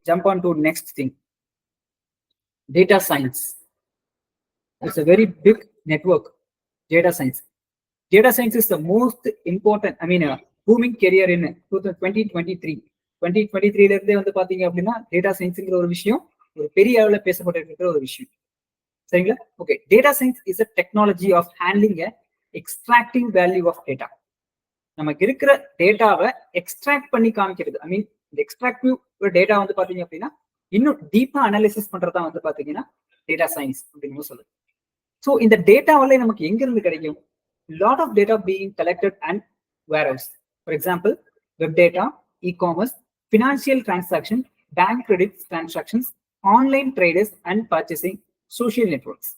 jump on to next thing. Data science. It's a very big network. Data science. Data science is the most important, booming career in 2023. 2023 இருந்தே வந்து பாத்தீங்க அப்படின்னா data சயின்ஸ்ங்கிற ஒரு விஷயம் ஒரு பெரிய அளவுல பேசப்பட்டு இருக்கிற ஒரு விஷயம். சரிங்களா? Okay, data science is a technology of handling extracting value of data. நமக்கு இருக்கிற டேட்டாவை எக்ஸ்ட்ராக்ட் பண்ணி காமிக்கிறது. இந்த எக்ஸ்ட்ராக்டிவ் டேட்டா வந்து பாத்தீங்க அப்படின்னா இன்னும் டீப்பா அனாலிசிஸ் பண்றதா வந்து பாத்தீங்கன்னா டேட்டா சயின்ஸ் அப்படின்னு சொல்லுது. ஸோ இந்த டேட்டாவில நமக்கு எங்க இருந்து கிடைக்கும்? Lot of data being collected and warehouse. For example, web data, e-commerce, financial transaction, bank credit transactions, online traders and purchasing, social networks.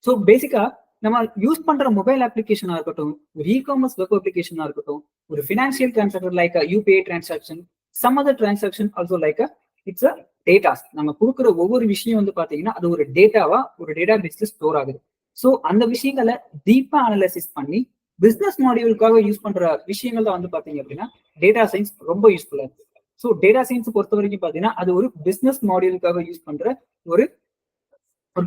So பேசிக்கா நம்ம யூஸ் பண்ற மொபைல் அப்ளிகேஷனா இருக்கட்டும், ஒரு இ-காமர்ஸ் வெப் அப்ளிகேஷனா இருக்கட்டும், ஒரு financial transaction like UPI transaction, some other transaction also like it's a datas. நம்ம கொடுக்குற ஒவ்வொரு விஷயம் வந்து பாத்தீங்கன்னா அது ஒரு டேட்டாவா ஒரு டேட்டா பேஸ்ல ஸ்டோர் ஆகுது. ஸோ அந்த விஷயங்களை டீப்பா அனலைசிஸ் பண்ணி பிசினஸ் மாடியூலுக்காக யூஸ் பண்ற விஷயங்கள் தான் வந்து பாத்தீங்க அப்படின்னா டேட்டா சயின்ஸ் ரொம்ப யூஸ்ஃபுல்லா இருக்கு. ஸோ டேட்டா சயின்ஸ் பொறுத்த வரைக்கும் பாத்தீங்கன்னா அது ஒரு பிசினஸ் மாடியூலுக்காக யூஸ் பண்ற ஒரு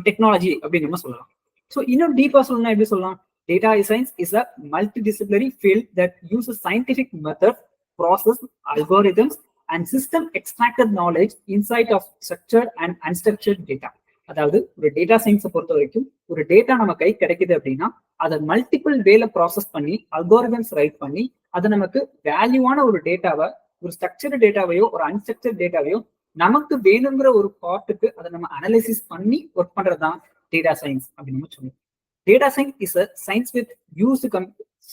டெக்னாலஜி அப்படின்னு நம்ம சொல்லலாம். ஸோ இன்னும் டீப்பா சொல்லணும் எப்படி சொல்லலாம்? Data science is a multidisciplinary field that uses scientific method, process, algorithms and system extracted knowledge inside of structured and unstructured data. அதாவது ஒரு டேட்டா சயின்ஸை பொறுத்த வரைக்கும் ஒரு டேட்டா நம்ம கை கிடைக்குது அப்படின்னா அதை மல்டிபிள் வேல ப்ராசஸ் பண்ணி அல்காரிதம்ஸ் ரைட் பண்ணி அதை நமக்கு வேல்யூவான ஒரு டேட்டாவை, ஒரு ஸ்ட்ரக்சர்டு டேட்டாவையோ ஒரு அன்ஸ்ட்ரக்சர்ட் டேட்டாவையோ நமக்கு வேணுங்கிற ஒரு பார்ட்டுக்கு அதை நம்ம அனலைசிஸ் பண்ணி ஒர்க் பண்றதுதான் டேட்டா சயின்ஸ் அப்படின்னு நம்ம சொல்லுவோம். Data science is a science with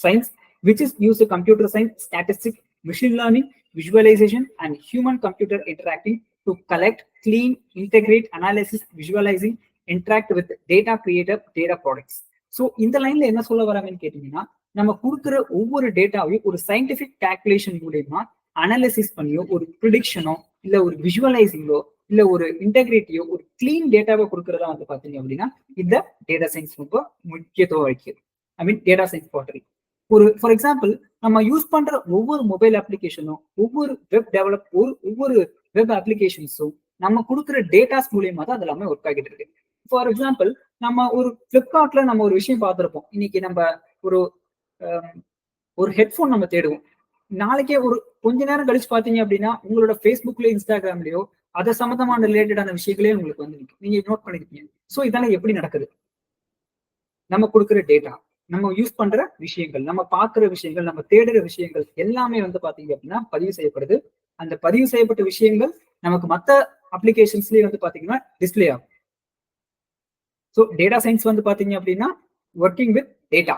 science which is used computer science, statistics, machine learning, visualization and human computer interacting to collect, clean, integrate, analysis, visualizing, interact with data, create data products. So இந்த லைன்ல என்ன சொல்ல வராங்கன்னு கேட்டீங்கன்னா, நம்ம கொடுக்குற ஒவ்வொரு டேட்டாவையும் ஒரு சயின்டிபிக் கால்குலேஷன் மூலமா அனாலிசிஸ் பண்ணியோ ஒரு ப்ரிடிக்ஷனோ இல்ல ஒரு விஷுவலைசிங்கோ இல்ல ஒரு இன்டெகிரேட்டியோ ஒரு கிளீன் டேட்டாவை கொடுக்கறதா வந்து பாத்தீங்க அப்படின்னா இந்த டேட்டா சயின்ஸ் ரொம்ப முக்கியத்துவம் வகிக்குது. டேட்டா சயின்ஸ் பாட்டரி ஒரு ஃபார் எக்ஸாம்பிள் நம்ம யூஸ் பண்ற ஒவ்வொரு மொபைல் அப்ளிகேஷனும் ஒவ்வொரு வெப் அப்ளிகேஷன்ஸும் நம்ம கொடுக்குற டேட்டாஸ் மூலியமா தான் அது எல்லாமே ஒர்க் ஆகிட்டு இருக்கு. ஃபார் எக்ஸாம்பிள், நம்ம ஒரு பிளிப்கார்ட்ல நம்ம ஒரு விஷயம் பார்த்திருப்போம். இன்னைக்கு நம்ம ஒரு ஹெட்ஃபோன் நம்ம தேடுவோம். நாளைக்கே ஒரு கொஞ்ச நேரம் கழிச்சு பாத்தீங்க அப்படின்னா உங்களோட ஃபேஸ்புக்லயோ இன்ஸ்டாகிராம்லயோ அதை சம்பந்தமான ரிலேட்டடான விஷயங்களே உங்களுக்கு வந்து நீங்க நோட் பண்ணிருக்கீங்க. ஸோ இதெல்லாம் எப்படி நடக்குது? நம்ம கொடுக்குற டேட்டா, நம்ம யூஸ் பண்ற விஷயங்கள், நம்ம பாக்குற விஷயங்கள், நம்ம தேடுற விஷயங்கள் எல்லாமே வந்து பாத்தீங்க அப்படின்னா பதிவு செய்யப்படுது. அந்த பதிவு செய்யப்பட்ட விஷயங்கள் நமக்கு மற்ற அப்ளிகேஷன்ஸ்லயே வந்து பாத்தீங்கன்னா டிஸ்பிளே ஆகும். ஸோ டேட்டா சயின்ஸ் வந்து பாத்தீங்க அப்படின்னா ஒர்க்கிங் வித் டேட்டா,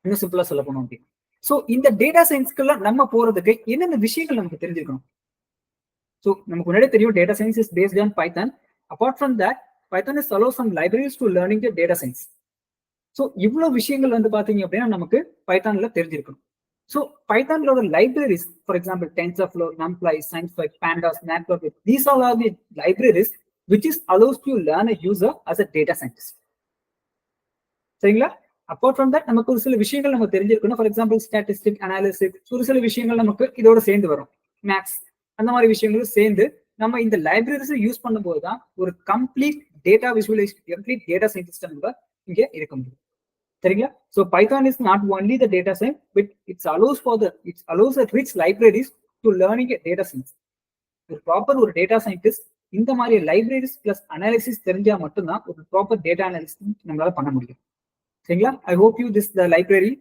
இன்னும் சிம்பிளா சொல்ல போனோம் அப்படின்னு. ஸோ இந்த டேட்டா சயின்ஸ்க்குள்ள நம்ம போறதுக்கு என்னென்ன விஷயங்கள் நமக்கு தெரிஞ்சிருக்கணும்? ஸோ நமக்கு முன்னாடி தெரியும் data science is based on Python. Apart from that, Python is also some libraries to learning the data science. So இவ்வளவு விஷயங்கள் வந்து பாத்தீங்க அப்படின்னா நமக்கு பைத்தான்ல தெரிஞ்சிருக்கணும். ஸோ பைத்தானோட libraries, for example TensorFlow, NumPy, SciencePy, Pandas, Matplotlib, these all are the libraries which is allows to learn a user as a data scientist. சரிங்களா? அப்பார்ட் ஃப்ரம் தட் நமக்கு ஒரு சில விஷயங்கள் நம்ம தெரிஞ்சிருக்கணும். ஃபார் எக்ஸாம்பிள் ஸ்டாட்டிஸ்டிக், அனாலிசிஸ், ஒரு சில விஷயங்கள் நமக்கு இதோட சேர்ந்து வரும். மேக்ஸ், அந்த மாதிரி விஷயங்களும் சேர்ந்து நம்ம இந்த லைப்ரரிஸ் யூஸ் பண்ணும்போது தான் ஒரு complete data visualisation, complete data scientist நம்ம இங்க இருக்க முடியும். சரிங்களா? So Python is not only the data science, but it allows a rich libraries to learning a data science. ஒரு ப்ராப்பர் ஒரு டேட்டா சயின்டிஸ்ட் இந்த மாதிரி லைப்ரரிஸ் பிளஸ் அனாலிசிஸ் தெரிஞ்சா மட்டும்தான் ஒரு ப்ராப்பர் டேட்டா அனாலிசிஸ் நம்மளால பண்ண முடியும். சரிங்களா? I hope you this the library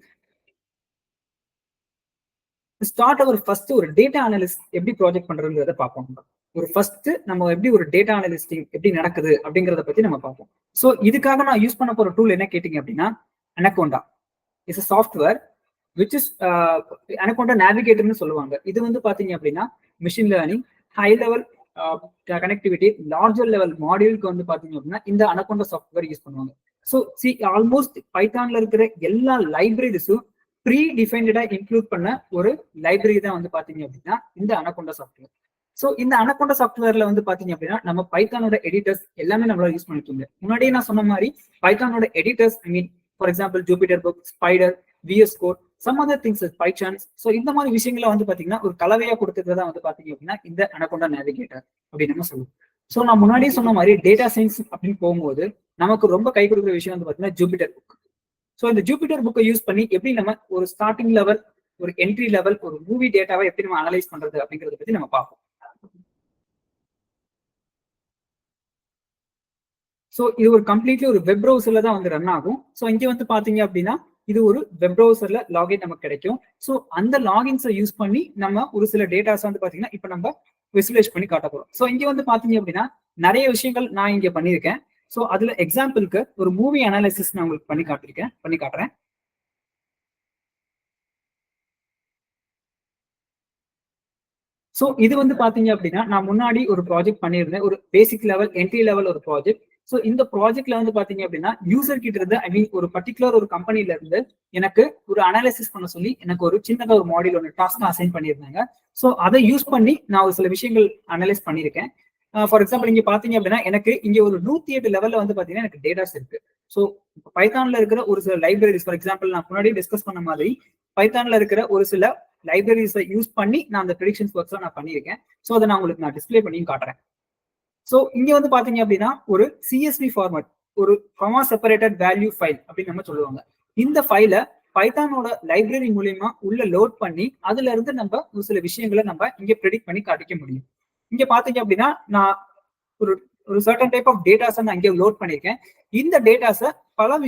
start our first ஒரு டேட்டா அனாலிஸ்ட் எப்படி ப்ராஜெக்ட் பண்றதுங்கிறத பார்ப்போம். ஒரு ஃபர்ஸ்ட் நம்ம எப்படி ஒரு டேட்டா அனாலிஸ்டிங் எப்படி நடக்குது அப்படிங்கிறத பத்தி நம்ம பார்ப்போம். ஸோ இதுக்காக நான் யூஸ் பண்ண போற டூல் என்ன கேட்டீங்க அப்படின்னா Anaconda is a software which is Anaconda Navigator சொல்லுவாங்க. இது வந்து பாத்தீங்க அப்படின்னா machine learning, high level connectivity, larger level மாடியூலுக்கு வந்து பாத்தீங்க அப்படின்னா இந்த Anaconda சாஃப்ட்வேர் யூஸ் பண்ணுவாங்க. ஸோ ஆல்மோஸ்ட் பைத்தான்ல இருக்கிற எல்லா லைப்ரரிஸும் ப்ரீ டிஃபைன்டா இன்க்ளூட் பண்ண ஒரு லைப்ரரி தான் வந்து பாத்தீங்க அப்படின்னா இந்த Anaconda சாஃப்ட்வேர். ஸோ இந்த Anaconda சாஃப்ட்வேர்ல வந்து பாத்தீங்க அப்படின்னா நம்ம பைத்தானோட எடிட்டர்ஸ் எல்லாமே நம்மளால யூஸ் பண்ணிட்டு முன்னாடியே நான் சொன்ன மாதிரி பைத்தானோட editors, for example Jupyter book, Spyder, VS Code, some other things by chance. So இந்த மாதிரி விஷயங்களை வந்து பாத்தீங்கன்னா ஒரு கலவையா கொடுத்துக்கிறதா வந்து பாத்தீங்க அப்படின்னா இந்த அனகோண்டா நேவிகேட்டர் அப்படின்னு நம்ம சொல்லுவோம். ஸோ நான் முன்னாடியே சொன்ன மாதிரி டேட்டா சயின்ஸ் அப்படின்னு போகும்போது நமக்கு ரொம்ப கை கொடுக்குற விஷயம் வந்து பாத்தீங்கன்னா ஜூபிட்டர் புக். ஸோ இந்த ஜூபிட்டர் புக்கை யூஸ் பண்ணி எப்படி நம்ம ஒரு ஸ்டார்டிங் லெவல், ஒரு என்ட்ரி லெவல், ஒரு மூவி டேட்டாவை எப்படி நம்ம அனலைஸ் பண்றது அப்படிங்கறத பத்தி நம்ம பார்ப்போம். ஸோ இது ஒரு கம்ப்ளீட்லி ஒரு வெப் ப்ரௌசர்ல தான் வந்து ரன் ஆகும். ஸோ இங்க வந்து பாத்தீங்க அப்படின்னா இது ஒரு வெப் ப்ரௌசர்ல லாகின் நமக்கு கிடைக்கும். ஸோ அந்த லாகின்ஸை யூஸ் பண்ணி நம்ம ஒரு சில டேட்டாஸ் வந்து பாத்தீங்கன்னா இப்ப நம்ம விசுவலைஸ் பண்ணி காட்ட போறோம். ஸோ இங்க வந்து பாத்தீங்க அப்படின்னா நிறைய விஷயங்கள் நான் இங்க பண்ணியிருக்கேன். ஸோ அதுல எக்ஸாம்பிளுக்கு ஒரு மூவி அனாலிசிஸ் நான் உங்களுக்கு பண்ணி காட்டுறேன். ஸோ இது வந்து பாத்தீங்க அப்படின்னா நான் முன்னாடி ஒரு ப்ராஜெக்ட் பண்ணியிருந்தேன், ஒரு பேசிக் லெவல், என்ட்ரி லெவல் ஒரு ப்ராஜெக்ட். ஸோ இந்த ப்ராஜெக்ட்ல வந்து பாத்தீங்க அப்படின்னா யூசர் கிட்ட இருந்து, ஐ மீன் ஒரு பர்டிகுலர் ஒரு கம்பெனில இருந்து எனக்கு ஒரு அனாலிசிஸ் பண்ண சொல்லி எனக்கு ஒரு சின்னதா ஒரு மாடியூல் ஒன்று டாஸ்க் அசைன் பண்ணியிருந்தாங்க. ஸோ அதை யூஸ் பண்ணி நான் ஒரு சில விஷயங்கள் அனலைஸ் பண்ணியிருக்கேன். ஃபார் எக்ஸாம்பிள் இங்க பாத்தீங்க அப்படின்னா எனக்கு இங்க ஒரு 108 லெவல்ல வந்து பாத்தீங்கன்னா எனக்கு டேட்டாஸ் இருக்கு. ஸோ பைத்தான்ல இருக்கிற ஒரு சில லைப்ரரிஸ், ஃபார் எக்ஸாம்பிள் நான் முன்னாடி டிஸ்கஸ் பண்ண மாதிரி பைத்தான்ல இருக்கிற ஒரு சில லைப்ரரிஸை யூஸ் பண்ணி நான் அந்த ப்ரெடிக்ஷன்ஸ் ஒர்க்ஸ் நான் பண்ணியிருக்கேன். ஸோ அதை நான் உங்களுக்கு நான் டிஸ்பிளே பண்ணி காட்டுறேன். ஸோ இங்க வந்து பாத்தீங்க அப்படின்னா ஒரு சிஎஸ்வி ஃபார்மட், ஒரு கமா செப்பரேட்டட் வேல்யூ ஃபைல் அப்படின்னு நம்ம சொல்லுவாங்க. இந்த ஃபைலை பைத்தானோட லைப்ரரி மூலியமா உள்ள லோட் பண்ணி அதுல இருந்து நம்ம ஒரு சில விஷயங்களை நம்ம இங்க ப்ரெடிக்ட் பண்ணி காட்டிக்க முடியும். இங்க பாத்தீங்க அப்படின்னா நான் ஒரு ஒரு சர்டன் டைப் ஆஃப் டேட்டாஸை நான் இங்கே லோட் பண்ணியிருக்கேன். இந்த டேட்டாஸை பல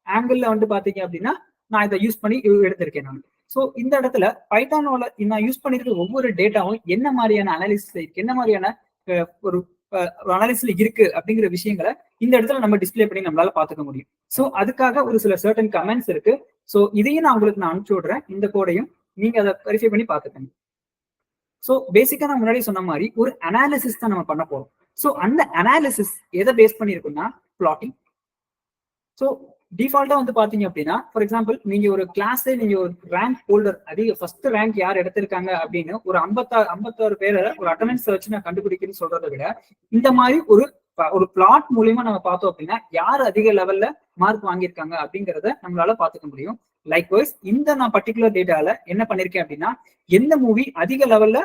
ஆங்கிள் வந்து பாத்தீங்க அப்படின்னா நான் இதை யூஸ் பண்ணி எடுத்திருக்கேன் நான். ஸோ இந்த இடத்துல பைத்தானோட நான் யூஸ் பண்ணிருக்க ஒவ்வொரு டேட்டாவும் என்ன மாதிரியான அனாலிசிஸ், என்ன மாதிரியான ஒரு அனாலிசிஸ்ல இருக்கு அப்படிங்கிற விஷயங்களை இந்த இடத்துல நம்ம டிஸ்பிளே பண்ணி நம்மளால பாத்துக்க முடியும். ஸோ அதுக்காக ஒரு சில சர்டன் கமெண்ட்ஸ் இருக்கு. ஸோ இதையும் நான் உங்களுக்கு நான் அனுப்பிச்சு விடுறேன், இந்த கோடையும் நீங்க அதை வெரிஃபை பண்ணி பாத்துக்கோங்க. ஸோ பேசிக்கா நான் முன்னாடி சொன்ன மாதிரி ஒரு அனாலிசிஸ் தான் நம்ம பண்ண போறோம். ஸோ அந்த அனாலிசிஸ் எதை பேஸ் பண்ணிருக்குன்னா பிளாட்டிங். ஸோ டிஃபால்ட்டா வந்து பாத்தீங்க அப்படின்னா ஃபார் எக்ஸாம்பிள் நீங்க ஒரு கிளாஸ்ல நீங்க ஒரு ரேங்க் ஹோல்டர், அதிக ஃபர்ஸ்ட் ரேங்க் யார் எடுத்திருக்காங்க அப்படின்னு ஒரு 56 பேரை ஒரு அட்டண்டன்ஸ் வச்சு நான் கண்டுபிடிக்கணும்னு சொல்றதை விட இந்த மாதிரி ஒரு பிளாட் மூலியமா நம்ம பார்த்தோம் அப்படின்னா யார் அதிக லெவல்ல மார்க் வாங்கியிருக்காங்க அப்படிங்கிறத நம்மளால பாத்துக்க முடியும். லைக்வைஸ் இந்த நான் பர்டிகுலர் டேட்டால என்ன பண்ணிருக்கேன் அப்படின்னா எந்த மூவி அதிக லெவல்ல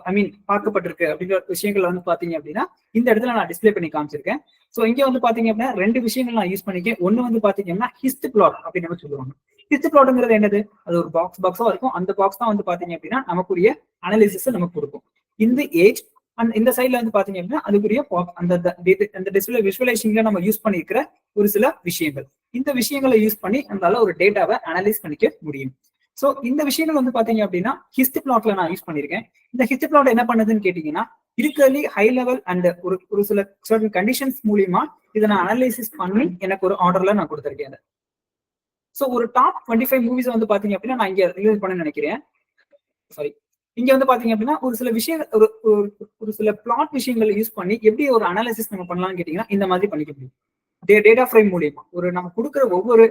ஐ மீன் பார்க்கப்பட்டிருக்கு அப்படிங்கிற விஷயங்கள் வந்து பாத்தீங்க அப்படின்னா இந்த இடத்துல நான் டிஸ்பிளே பண்ணி காமிச்சிருக்கேன். ஸோ இங்க வந்து பாத்தீங்க அப்படின்னா 2 விஷயங்கள் நான் யூஸ் பண்ணிக்கேன். ஒன்னு வந்து பாத்தீங்கன்னா ஹிஸ்ட் பிளாட் அப்படின்னு சொல்லுவாங்க. ஹிஸ்ட் பிளாட்ங்கிறது என்னது? அது ஒரு பாக்ஸா இருக்கும். அந்த பாக்ஸ் தான் வந்து பாத்தீங்க அப்படின்னா நமக்குரிய அனாலிசிஸ் நமக்கு கொடுக்கும். இந்த ஏஜ் அண்ட் இந்த சைட்ல வந்து பாத்தீங்க அப்படின்னா அதுக்குரிய அந்த டிஸ்பிளே விஷுவலைசிங்ல நம்ம யூஸ் பண்ணிருக்கிற ஒரு சில விஷயங்கள். இந்த விஷயங்களை யூஸ் பண்ணி நம்மளால ஒரு டேட்டாவை அனலைஸ் பண்ணிக்க முடியும். ஸோ இந்த விஷயங்கள் வந்து பாத்தீங்க அப்படின்னா ஹிஸ்ட் பிளாட்ல நான் யூஸ் பண்ணிருக்கேன். இந்த ஹிஸ்ட் பிளாட் என்ன பண்ணுதுன்னு கேட்டீங்கன்னா இருக்கிறதுல ஹை லெவல் அண்ட் ஒரு சில சர்டன் கண்டிஷன்ஸ் மூலியமா இதை நான் அனலைசிஸ் பண்ணி எனக்கு ஒரு ஆர்டர்ல நான் கொடுத்திருக்கேன். ஸோ ஒரு டாப் 25 மூவிஸ் வந்து பாத்தீங்க அப்படின்னா நான் இங்க ரிலீஸ் பண்ண நினைக்கிறேன். சாரி, இங்க வந்து பாத்தீங்க அப்படின்னா ஒரு சில விஷயங்கள் ஒரு சில பிளாட் விஷயங்களை யூஸ் பண்ணி எப்படி ஒரு அனாலிசிஸ் நம்ம பண்ணலாம்னு கேட்டீங்கன்னா இந்த மாதிரி பண்ணிக்க முடியும். டேட்டா ஃப்ரேம் மூலியமா ஒரு நம்ம கொடுக்குற ஒவ்வொரு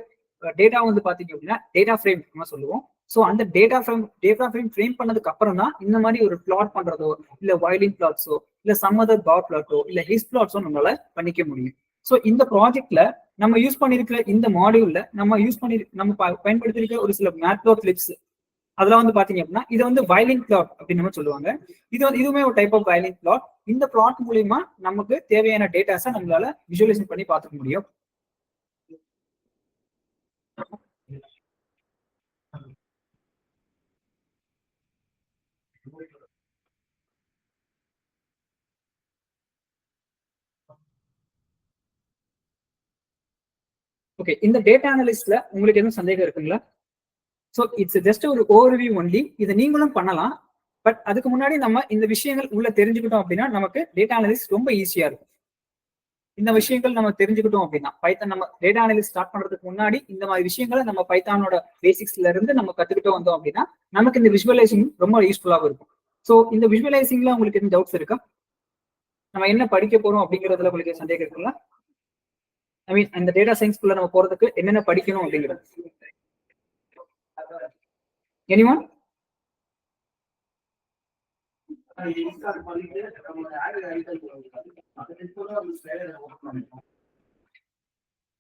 டேட்டா வந்து பாத்தீங்க அப்படின்னா டேட்டா ஃப்ரேம் நம்ம சொல்லுவோம். ஸோ அந்த டேட்டா ஃப்ரேம் பண்ணதுக்கு அப்புறம் தான் இந்த மாதிரி ஒரு பிளாட் பண்றதோ இல்ல வயலின் பிளாட்ஸோ இல்ல சம் அதர் பார் பிளாட்டோ இல்ல ஹிஸ் பிளாட்ஸோ நம்மளால பண்ணிக்க முடியும். ஸோ இந்த ப்ராஜெக்ட்ல நம்ம யூஸ் பண்ணிருக்கிற இந்த மாடியூல்ல நம்ம பயன்படுத்திருக்கிற ஒரு சில மேட்ப்ளாட்லிப்ஸ் அதெல்லாம் வந்து பாத்தீங்க அப்படின்னா இது வந்து வயலின் பிளாட் அப்படின்னு நம்ம சொல்லுவாங்க. இதுவுமே ஒரு டைப் ஆஃப் வயலின் பிளாட். இந்த பிளாட் மூலியமா நமக்கு தேவையான டேட்டாஸை நம்மளால விஷுவலைசேஷன் பண்ணி பார்த்துக்க முடியும். ஓகே, இந்த டேட்டா அனலிஸ்ட்ல உங்களுக்கு எதுவும் சந்தேகம் இருக்குங்களா? ஸோ இட்ஸ் ஜஸ்ட் ஒரு ஓவர்வியூ ஒன்லி. இதை நீங்களும் பண்ணலாம். பட் அதுக்கு முன்னாடி நம்ம இந்த விஷயங்கள் உள்ள தெரிஞ்சுக்கிட்டோம் அப்படின்னா நமக்கு டேட்டா அனலிஸ்ட் ரொம்ப ஈஸியா இருக்கும். இந்த விஷயங்கள் நம்ம தெரிஞ்சுக்கிட்டோம் அப்படின்னா பைத்தான் நம்ம டேட்டா அனலிஸ்ட் ஸ்டார்ட் பண்றதுக்கு முன்னாடி இந்த மாதிரி விஷயங்களை நம்ம பைத்தானோட பேசிக்ஸ்ல இருந்து நம்ம கத்துக்கிட்டோம் வந்தோம் அப்படின்னா நமக்கு இந்த விஷுவலைசிங் ரொம்ப யூஸ்ஃபுல்லாக இருக்கும். ஸோ இந்த விஷுவலைசிங்ல உங்களுக்கு எதுவும் டவுட்ஸ் இருக்கா? நம்ம என்ன படிக்க போறோம் அப்படிங்கிறதுல உங்களுக்கு சந்தேகம் இருக்குங்களா? ஐ மீன் இந்த டேட்டா சயின்ஸ்குள்ள நம்ம போறதுக்கு என்னென்ன படிக்கணும் அப்படிங்கிறது. Anyone?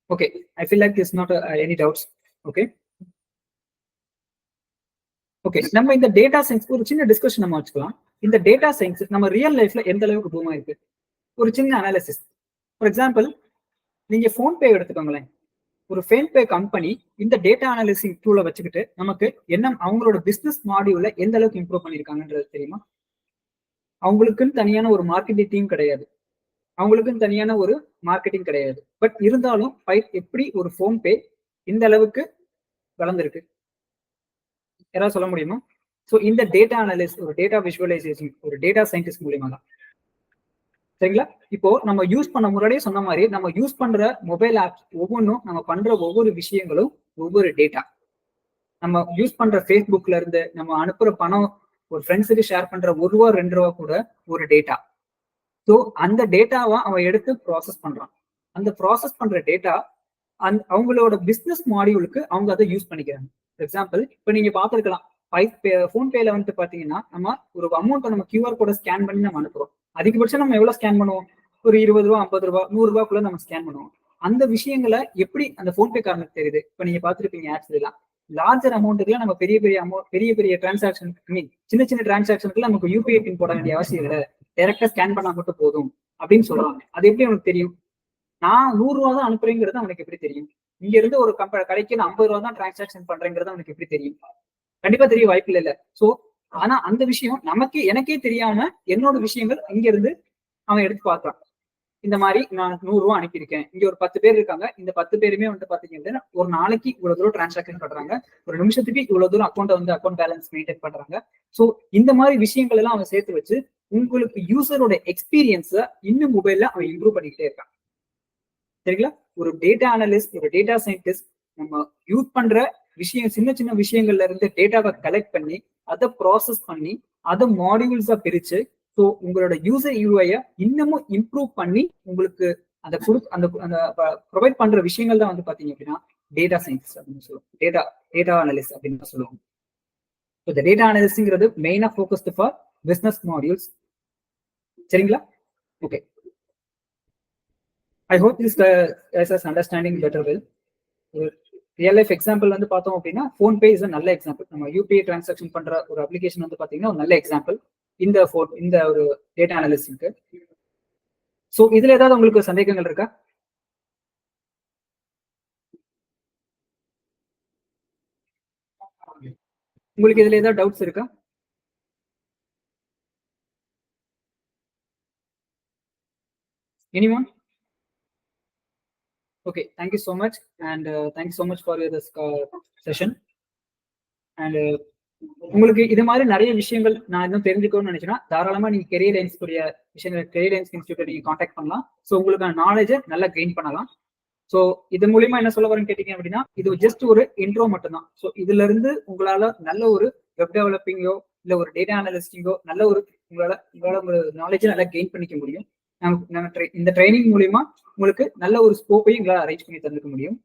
Okay, I feel like there's not any doubts. Okay. Okay, நம்ம இந்த டேட்டா சயின்ஸ் ஒரு சின்ன டிஸ்கஷன் நம்ம வச்சுக்கலாம். இந்த டேட்டா சயின்ஸ் நம்ம ரியல் லைஃப்ல எந்த அளவுக்கு பூமா இருக்கு, ஒரு சின்ன அனாலிசிஸ். ஃபார் எக்ஸாம்பிள், நீங்க போன்பே எடுத்துக்கோங்களேன். ஒரு போன்பே கம்பெனி இந்த டேட்டா அனாலிசிஸ் டூலை வச்சுக்கிட்டு நமக்கு என்ன அவங்களோட பிசினஸ் மாடியூல்ல எந்த அளவுக்கு இம்ப்ரூவ் பண்ணிருக்காங்கன்றது தெரியுமா? அவங்களுக்குன்னு தனியான ஒரு மார்க்கெட்டிங் டீம் கிடையாது, அவங்களுக்குன்னு தனியான ஒரு மார்க்கெட்டிங் கிடையாது. பட் இருந்தாலும் எப்படி ஒரு போன்பே இந்த அளவுக்கு வளர்ந்துருக்கு யாராவது சொல்ல முடியுமா? ஸோ இந்த டேட்டா அனாலிசிஸ், ஒரு டேட்டா விஷுவலைசேஷன், ஒரு டேட்டா சயின்டிஸ்ட் மூலியமா தான். சரிங்களா? இப்போ நம்ம யூஸ் பண்ண முன்னாடியே சொன்ன மாதிரி நம்ம யூஸ் பண்ற மொபைல் ஆப்ஸ் ஒவ்வொன்றும், நம்ம பண்ற ஒவ்வொரு விஷயங்களும் ஒவ்வொரு டேட்டா. நம்ம யூஸ் பண்ற ஃபேஸ்புக்ல இருந்து நம்ம அனுப்புற பணம், ஒரு ஃப்ரெண்ட்ஸுக்கு ஷேர் பண்ற ₹1 ₹2 கூட ஒரு டேட்டா. ஸோ அந்த டேட்டாவை அவன் எடுத்து ப்ராசஸ் பண்றான். அந்த ப்ராசஸ் பண்ற டேட்டா அவங்களோட பிசினஸ் மாடியூலுக்கு அவங்க அதை யூஸ் பண்ணிக்கிறாங்க. ஃபார் எக்ஸாம்பிள், இப்போ நீங்க பார்த்துருக்கலாம், போன்பேல வந்துட்டு பாத்தீங்கன்னா நம்ம ஒரு அமௌண்ட் நம்ம கியூஆர் கோட ஸ்கேன் பண்ணி நம்ம அனுப்புறோம். அதிகபட்சம் நம்ம எவ்வளவு ஸ்கேன் பண்ணுவோம்? ஒரு ₹20, ₹50, ₹100 நம்ம ஸ்கேன் பண்ணுவோம். அந்த விஷயங்களை எப்படி அந்த போன்பே காரணத்துக்கு தெரியுது? இப்ப நீங்க பாத்துருப்பீங்க ஆப்ஸ் எல்லாம், லார்ஜர் அமௌண்ட்டுக்குலாம் நம்ம பெரிய பெரிய அமௌண்ட், பெரிய பெரிய டிரான்சாக்ஷன், சின்ன சின்ன டிரான்சாக்ஷனுக்கு நமக்கு யூபிஐ பின் போட வேண்டிய அவசியம் இல்லை, டைரக்டா ஸ்கேன் பண்ணா மட்டும் போதும் அப்படின்னு சொல்றாங்க. அது எப்படி உனக்கு தெரியும்? நான் ₹100 தான் அனுப்புறேங்கிறது அவனுக்கு எப்படி தெரியும்? இங்க இருந்து ஒரு கடைக்கு நான் ₹50 தான் டிரான்சாக்ஷன் பண்றேங்கிறது அவனுக்கு எப்படி தெரியும்? கண்டிப்பா தெரிய வாய்ப்பு இல்ல. சோ ஆனா அந்த விஷயம் நமக்கு, எனக்கே தெரியாம என்னோட விஷயங்கள் இங்க இருந்து அவன் எடுத்து பார்க்கலாம். இந்த மாதிரி நான் ₹100 அனுப்பியிருக்கேன், இங்க ஒரு 10 பேர் இருக்காங்க, இந்த 10 பேருமே வந்து பாத்தீங்க அப்படின்னா ஒரு நாளைக்கு இவ்வளவு தூரம் டிரான்சாக்ஷன் பண்றாங்க, ஒரு நிமிஷத்துக்கு இவ்வளவு தூரம் அக்கௌண்ட் பேலன்ஸ் மெயின்டைன் பண்றாங்க. சோ இந்த மாதிரி விஷயங்கள் எல்லாம் அவன் சேர்த்து வச்சு உங்களுக்கு யூசரோட எக்ஸ்பீரியன்ஸ இன்னும் மொபைல்ல அவன் இம்ப்ரூவ் பண்ணிக்கிட்டே இருக்கான். சரிங்களா? ஒரு டேட்டா அனலிஸ்ட், ஒரு டேட்டா சயின்டிஸ்ட் நம்ம யூஸ் பண்ற விஷயம், சின்ன சின்ன விஷயங்கள்ல இருந்து டேட்டாவை கலெக்ட் பண்ணி அதை ப்ராசஸ் பண்ணி அதை மாடியூல்ஸா பிரிச்சு, ஸோ உங்களோட யூசர் யூஐயை இன்னமும் இம்ப்ரூவ் பண்ணி உங்களுக்கு அந்த அந்த ப்ரொவைட் பண்ற விஷயங்கள் தான் வந்து பாத்தீங்க அப்படின்னா டேட்டா சயின்ஸ் அப்படின்னு சொல்லுவோம், டேட்டா அனலிஸ்ட் அப்படின்னு சொல்லுவோம். இந்த டேட்டா அனலிஸ்ட்ங்கிறது மெயினா ஃபோக்கஸ்டு ஃபார் பிசினஸ் மாடியூல்ஸ். சரிங்களா? Okay, I hope this is understanding better well. Real life example வந்து பார்த்தோம் அப்படின்னா போன்பே இஸ் நல்ல எக்ஸாம்பிள். நம்ம யூபிஐ டிரான்சாக்ஷன் பண்ற ஒரு அப்ளிகேஷன் வந்து பாத்தீங்கன்னா ஒரு நல்ல எக்ஸாம்பிள் இந்த ஒரு டேட்டா அனாலிசிஸ்க்கு. ஸோ இதுல ஏதாவது உங்களுக்கு சந்தேகங்கள் இருக்கா? உங்களுக்கு இதுல ஏதாவது டவுட்ஸ் இருக்கா? Anyone? Okay, thank you so much, and thank you so much for this session. And உங்களுக்கு இது மாதிரி நிறைய விஷயங்கள் நான் இன்னும் தெரிஞ்சுக்கணும்னு நினைச்சேன்னா தாராளமா நீங்க கெரியர் லைன்ஸ் கூடிய விஷயங்கள், கெரியர் லைன்ஸ் இன்ஸ்டியூட் நீங்க காண்டாக்ட் பண்ணலாம். ஸோ உங்களுக்கான நாலேஜை நல்லா கெயின் பண்ணலாம். ஸோ இது மூலியமா என்ன சொல்ல வரேன்னு கேட்டீங்க அப்படின்னா, இது ஜஸ்ட் ஒரு இன்ட்ரோ மட்டும்தான். ஸோ இதுல இருந்து உங்களால நல்ல ஒரு வெப் டெவலப்பிங்கோ இல்ல ஒரு டேட்டா அனலிஸ்டிங்கோ நல்ல ஒரு உங்களால ஒரு நாலேஜை நல்லா கெயின் பண்ணிக்க முடியும். இந்த ட்ரைனிங் மூலியமா உங்களுக்கு நல்ல ஒரு ஸ்கோப்பையும் எங்களால் அரேஞ்ச் பண்ணி தந்துக்க முடியும்.